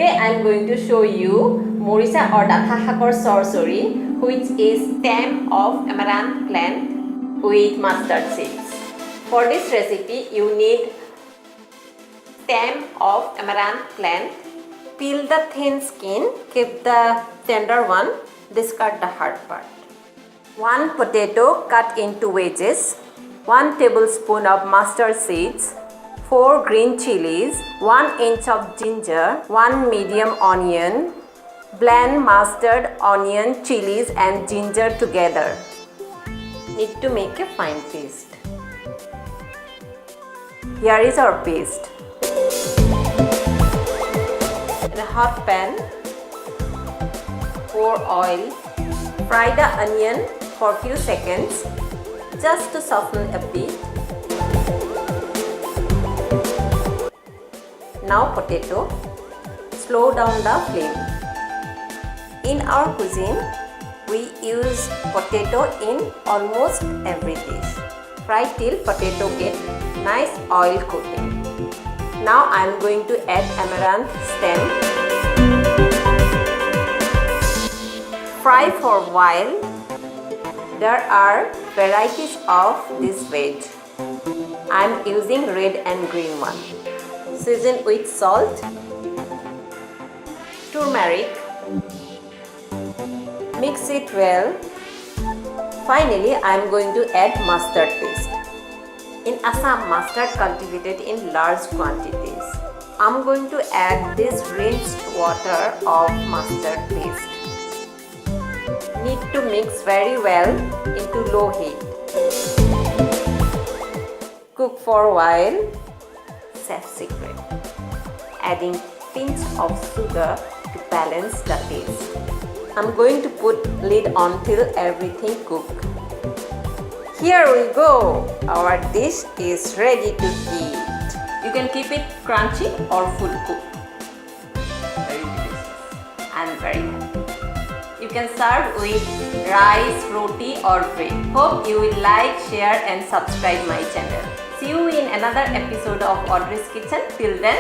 Today I am going to show you morisa or dathar or sarsori, which is stem of amaranth plant with mustard seeds. For this recipe you need stem of amaranth plant. Peel the thin skin, keep the tender one, discard the hard part. 1 potato cut into wedges, 1 tablespoon of mustard seeds, 4 green chilies, 1 inch of ginger, 1 medium onion. Blend mustard, onion, chilies and ginger together. Need to make a fine paste. Here is our paste. In a hot pan, pour oil. Fry the onion for few seconds just to soften a bit. Now potato. Slow down the flame. In our cuisine, we use potato in almost every dish. Fry till potato get nice oil coating. Now I am going to add amaranth stem. Fry for a while. There are varieties of this veg. I am using red and green one. Season with salt, turmeric. Mix it well. Finally, I am going to add mustard paste. In Assam, mustard cultivated in large quantities. I am going to add this rinsed water of mustard paste. Need to mix very well into low heat. Cook for a while. Chef secret. Adding pinch of sugar to balance the taste. I'm going to put lid on till everything cooks. Here we go. Our dish is ready to eat. You can keep it crunchy or full cooked. Very delicious and very happy. You can serve with rice, roti or bread. Hope you will like, share and subscribe my channel. See you in another episode of Audrey's Kitchen. Till then,